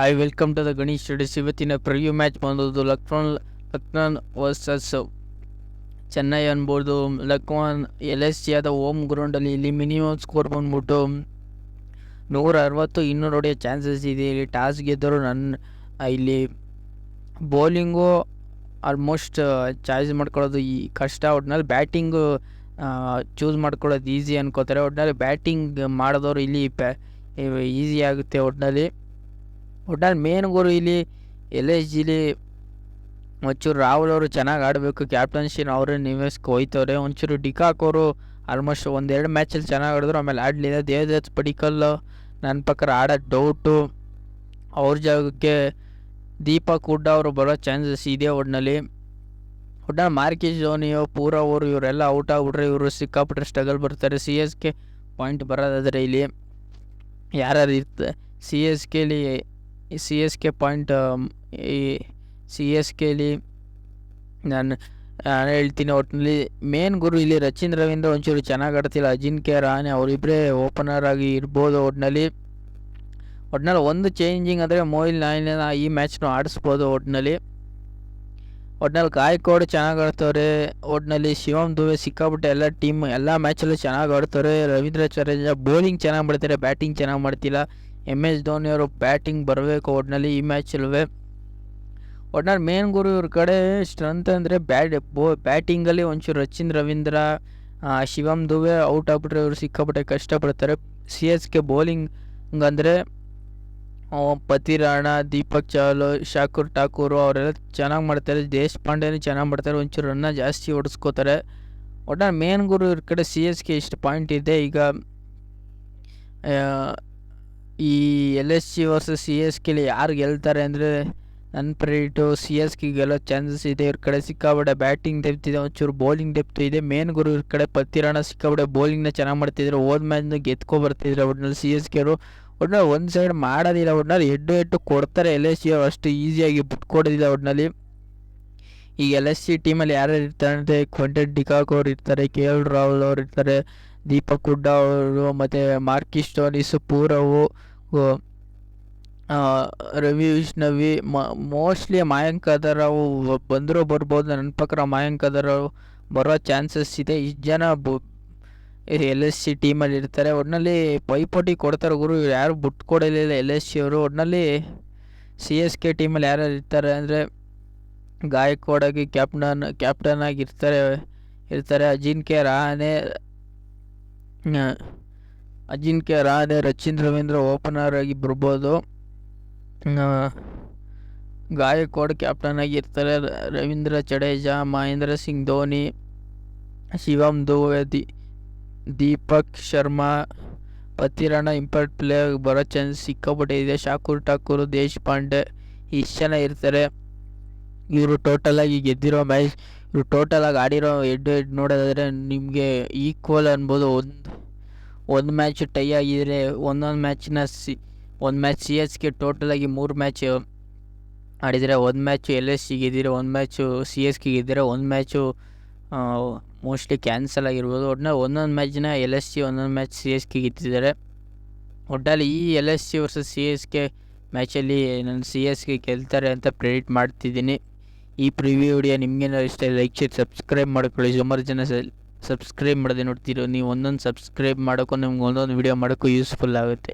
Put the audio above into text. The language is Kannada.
I welcome to the Ganesh studies. ಇವತ್ತಿನ ಪ್ರಿವ್ಯೂ ಮ್ಯಾಚ್ ಬಂದದ್ದು ಲಕ್ನೋ ವರ್ಸಸ್ ಚೆನ್ನೈ ಅನ್ಬೋದು. ಲಕ್ನೋ LSG ಹೋಮ್ ಗ್ರೌಂಡಲ್ಲಿ ಇಲ್ಲಿ ಮಿನಿಮಮ್ ಸ್ಕೋರ್ ಬಂದ್ಬಿಟ್ಟು 160 200 ಹೊಡೆಯೋ ಚಾನ್ಸಸ್ ಇದೆ. ಇಲ್ಲಿ ಟಾಸ್ ಗೆದ್ದರು. ಇಲ್ಲಿ ಬೌಲಿಂಗು ಆಲ್ಮೋಸ್ಟ್ ಚಾಯ್ಸ್ ಮಾಡ್ಕೊಳ್ಳೋದು ಈ ಕಷ್ಟ. ಒಟ್ನಲ್ಲಿ ಬ್ಯಾಟಿಂಗು ಚೂಸ್ ಮಾಡ್ಕೊಳ್ಳೋದು ಈಸಿ ಅನ್ಕೋತಾರೆ. ಒಟ್ನಲ್ಲಿ ಬ್ಯಾಟಿಂಗ್ ಮಾಡಿದವರು ಇಲ್ಲಿ ಈಸಿ ಆಗುತ್ತೆ. ಒಟ್ನಲ್ಲಿ ಮೇನ್ ಗುರು ಇಲ್ಲಿ LSGಲಿ ಒಂಚೂರು ರಾಹುಲ್ ಅವರು ಚೆನ್ನಾಗಿ ಆಡಬೇಕು. ಕ್ಯಾಪ್ಟನ್ಶಿನ ಅವರೇ ನಿವೇಸ್ಗೆ ಹೋಯ್ತವ್ರೆ. ಒಂಚೂರು ಡಿಕಾಕ್ ಅವರು ಆಲ್ಮೋಸ್ಟ್ ಒಂದೆರಡು ಮ್ಯಾಚಲ್ಲಿ ಚೆನ್ನಾಗಿ ಆಡಿದ್ರು, ಆಮೇಲೆ ಆಡಲಿಲ್ಲ. ದೇವದತ್ ಪಡಿಕಲ್ ನನ್ನ ಪ್ರಕಾರ ಆಡೋದು ಡೌಟು. ಅವ್ರ ಜಾಗಕ್ಕೆ ದೀಪಕ್ ಹುಡ್ಡ ಅವರು ಬರೋ ಚಾನ್ಸಸ್ ಇದೆ. ಒಟ್ಟಿನಲ್ಲಿ ಮಾರ್ಕಿಸ್ ಧೋನಿಯೋ ಪೂರಾ ಅವರು ಇವರೆಲ್ಲ ಔಟ್ ಆಗ್ಬಿಟ್ರೆ ಇವರು ಸಿಕ್ಕಾಪಟ್ಟರೆ ಸ್ಟ್ರಗಲ್ ಬರ್ತಾರೆ. CSK ಪಾಯಿಂಟ್ ಬರೋದಾದರೆ ಇಲ್ಲಿ ಯಾರ್ಯಾರು ಇರ್ತಾರೆ CSK ಪಾಯಿಂಟ್ CSKಲಿ ನಾನು ಹೇಳ್ತೀನಿ. ಒಟ್ಟಿನಲ್ಲಿ ಮೇನ್ ಗುರು ಇಲ್ಲಿ ರಚಿನ್ ರವೀಂದ್ರ ಒಂಚೂರು ಚೆನ್ನಾಗಿ ಆಡ್ತಿಲ್ಲ. ಅಜಿಂಕ್ಯ ರಹಾನೆ ಅವರಿಬ್ಬರೇ ಓಪನರ್ ಆಗಿ ಇರ್ಬೋದು. ಒಟ್ಟಿನಲ್ಲಿ ಒಂದು ಚೇಂಜಿಂಗ್ ಅಂದರೆ ಮೊಯಿಲ್ ನಾಯ್ನ ಈ ಮ್ಯಾಚ್ನು ಆಡಿಸ್ಬೋದು. ಒಟ್ಟಿನಲ್ಲಿ ಗಾಯಕ್ವಾಡ್ ಚೆನ್ನಾಗಿ ಆಡ್ತವ್ರೆ. ಒಟ್ಟಿನಲ್ಲಿ ಶಿವಮ್ ದುಬೆ ಸಿಕ್ಕಾಬಿಟ್ಟೆ ಎಲ್ಲ ಮ್ಯಾಚಲ್ಲೂ ಚೆನ್ನಾಗಿ ಆಡ್ತವ್ರೆ. ರವೀಂದ್ರ ಜಡೇಜಾ ಬೌಲಿಂಗ್ ಚೆನ್ನಾಗಿ ಮಾಡ್ತಾರೆ, ಬ್ಯಾಟಿಂಗ್ ಚೆನ್ನಾಗಿ ಮಾಡ್ತಿಲ್ಲ. MS ಧೋನಿ ಅವರು ಬ್ಯಾಟಿಂಗ್ ಬರಬೇಕು ಒಟ್ಟಿನಲ್ಲಿ ಈ ಮ್ಯಾಚಲ್ವೇ. ಮೇನ್ ಗುರು ಇವ್ರ ಕಡೆ ಸ್ಟ್ರೆಂತ್ ಅಂದರೆ ಬ್ಯಾಟಿಂಗಲ್ಲಿ ಒಂಚೂರು ರಚಿನ್ ರವೀಂದ್ರ, ಶಿವಮ್ ದುಬೆ ಔಟ್ ಆಗ್ಬಿಟ್ರೆ ಇವರು ಸಿಕ್ಕಾಪಟ್ಟೆ ಕಷ್ಟಪಡ್ತಾರೆ. CSK ಬೌಲಿಂಗ್ ಅಂದರೆ ಪತಿ ರಾಣಾ, ದೀಪಕ್ ಚಾಹಲ್, ಶಾಕುರ್ ಠಾಕೂರು ಅವರೆಲ್ಲ ಚೆನ್ನಾಗಿ ಮಾಡ್ತಾರೆ. ದೇಶಪಾಂಡೆನೂ ಚೆನ್ನಾಗಿ ಮಾಡ್ತಾರೆ, ಒಂಚೂರು ರನ್ನ ಜಾಸ್ತಿ ಹೊಡೆಸ್ಕೋತಾರೆ. ಮೇನ್ ಗುರು ಇವ್ರ ಕಡೆ CSK ಇಷ್ಟು ಪಾಯಿಂಟ್ ಇದೆ. ಈಗ ಈ LSG ವರ್ಸಸ್ CSKಲಿ ಯಾರು ಗೆಲ್ತಾರೆ ಅಂದರೆ ನನ್ನ ಪ್ರೆಡಿಕ್ಟು CSK ಗೆಲ್ಲೋ ಚಾನ್ಸಸ್ ಇದೆ. ಇವ್ರ ಕಡೆ ಸಿಕ್ಕಾಬಡೆ ಬ್ಯಾಟಿಂಗ್ ಡೆಪ್ತ್ ಇದೆ, ಒಂಚೂರು ಬೌಲಿಂಗ್ ಡೆಪ್ತ್ ಇದೆ. ಮೇನ್ ಗುರು ಇವ್ರ ಕಡೆ ಪತಿ ರಾಣಾ ಸಿಕ್ಕಾಬಡೆ ಬೌಲಿಂಗ್ನ ಚೆನ್ನಾಗಿ ಮಾಡ್ತಿದ್ರು, ಹೋದ ಮ್ಯಾಚ್ನ ಗೆದ್ಕೊ ಬರ್ತಿದ್ರು. ಒಟ್ಟಿನಲ್ಲಿ CSK ಅವರು ಒಂದು ಸೈಡ್ ಮಾಡೋದಿಲ್ಲ. ಒಟ್ಟಿನಲ್ಲಿ ಹೆಡ್ಡು ಕೊಡ್ತಾರೆ. LSG ಅವರು ಅಷ್ಟು ಈಸಿಯಾಗಿ ಬಿಟ್ಕೊಡೋದಿಲ್ಲ. ಒಟ್ಟಿನಲ್ಲಿ ಈಗ LSG ಟೀಮಲ್ಲಿ ಯಾರ್ಯಾರು ಇರ್ತಾರೆ ಅಂದರೆ ಕ್ವಿಂಟನ್ ಡಿಕಾಕ್ ಅವ್ರು ಇರ್ತಾರೆ, KL ರಾಹುಲ್ ಅವ್ರು ಇರ್ತಾರೆ, ದೀಪಕ್ ಹುಡ್ಡ ಅವರು, ಮತ್ತು ಮಾರ್ಕಿಸ್ ಧೋನಿಸ್, ಪೂರವು, ರವಿ ವಿಷ್ಣವಿ, ಮೋಸ್ಟ್ಲಿ ಮಯಾಂಕ್ ಅಗರ್ಕರ್ ಬಂದರೂ ಬರ್ಬೋದು. ನನ್ನ ಪ್ರಕಾರ ಮಯಾಂಕ್ ಅಗರ್ಕರ್ ಬರೋ ಚಾನ್ಸಸ್ ಇದೆ. ಇಷ್ಟು ಜನ LSG ಟೀಮಲ್ಲಿ ಇರ್ತಾರೆ. ಒಟ್ಟಿನಲ್ಲಿ ಪೈಪೋಟಿ ಕೊಡ್ತಾರೆ ಗುರು, ಯಾರು ಬಿಟ್ಕೊಡಲಿಲ್ಲ LSG ಅವರು. ಒಟ್ಟಿನಲ್ಲಿ CSK ಟೀಮಲ್ಲಿ ಯಾರ್ಯಾರು ಇರ್ತಾರೆ ಅಂದರೆ ಗಾಯಕ್ವಾಡಾಗಿ ಕ್ಯಾಪ್ಟನ್ ಆಗಿ ಇರ್ತಾರೆ ಅಜಿಂಕ್ಯ ರಹಾನೆ, ರಚಿನ್ ರವೀಂದ್ರ ಓಪನರ್ ಆಗಿ ಬರ್ಬೋದು. ಗಾಯಕ್ವಾಡ್ ಕ್ಯಾಪ್ಟನ್ ಆಗಿರ್ತಾರೆ. ರವೀಂದ್ರ ಜಡೇಜಾ, ಮಹೇಂದ್ರ ಸಿಂಗ್ ಧೋನಿ, ಶಿವಮ್ ದುಬೆ, ದೀಪಕ್ ಶರ್ಮಾ, ಪತಿ ರಾಣಾ ಇಂಪ್ಯಾಕ್ಟ್ ಪ್ಲೇ ಬರೋ ಚಾನ್ಸ್ ಸಿಕ್ಕಾಪಟ್ಟೆ ಇದೆ. ಶಾಕುರ್ ಠಾಕೂರ್, ದೇಶಪಾಂಡೆ ಇಷ್ಟು ಜನ ಇರ್ತಾರೆ. ಇವರು ಟೋಟಲಾಗಿ ಗೆದ್ದಿರೋ ಮ್ಯಾಚ್, ಇವರು ಟೋಟಲಾಗಿ ಆಡಿರೋ ಹೆಡ್ ನೋಡೋದಾದರೆ ನಿಮಗೆ ಈಕ್ವಲ್ ಅನ್ಬೋದು. ಒಂದು ಮ್ಯಾಚ್ ಟೈ ಆಗಿದ್ರೆ ಒಂದೊಂದು ಮ್ಯಾಚ್ CSK ಟೋಟಲಾಗಿ 3 ಮ್ಯಾಚ್ ಆಡಿದರೆ, ಒಂದು ಮ್ಯಾಚು LSG ಗೆದ್ದಿರೋ, ಒಂದು ಮ್ಯಾಚು CSK ಗೆದ್ದಿರೋ, ಒಂದು ಮ್ಯಾಚು ಮೋಸ್ಟ್ಲಿ ಕ್ಯಾನ್ಸಲ್ ಆಗಿರ್ಬೋದು. ಒಟ್ಟಿನಲ್ಲಿ ಒಂದೊಂದು ಮ್ಯಾಚ್ನ LSG, ಒಂದೊಂದು ಮ್ಯಾಚ್ CSK ಗೆದ್ದಿದ್ದಾರೆ. ಒಟ್ಟಿನಲ್ಲಿ ಈ LSG ವರ್ಸಸ್ CSK ಮ್ಯಾಚಲ್ಲಿ ನಾನು CSK ಗೆಲ್ತಾರೆ ಅಂತ ಪ್ರೆಡಿಕ್ಟ್ ಮಾಡ್ತಿದ್ದೀನಿ. ಈ ಪ್ರಿವ್ಯೂ ವಿಡಿಯೋ ನಿಮಗೇನಾದ್ರು ಇಷ್ಟ ಲೈಕ್ ಶೇರ್ ಸಬ್ಸ್ಕ್ರೈಬ್ ಮಾಡ್ಕೊಳ್ಳಿ. ಸುಮಾರು ಜನ ಸಬ್ಸ್ಕ್ರೈಬ್ ಮಾಡದೆ ನೋಡ್ತಿರೋ, ನೀವು ಒಂದೊಂದು ಸಬ್ಸ್ಕ್ರೈಬ್ ಮಾಡೋಕ್ಕೂ ನಿಮ್ಗೆ ಒಂದೊಂದು ವಿಡಿಯೋ ಮಾಡೋಕ್ಕೂ ಯೂಸ್ಫುಲ್ ಆಗುತ್ತೆ.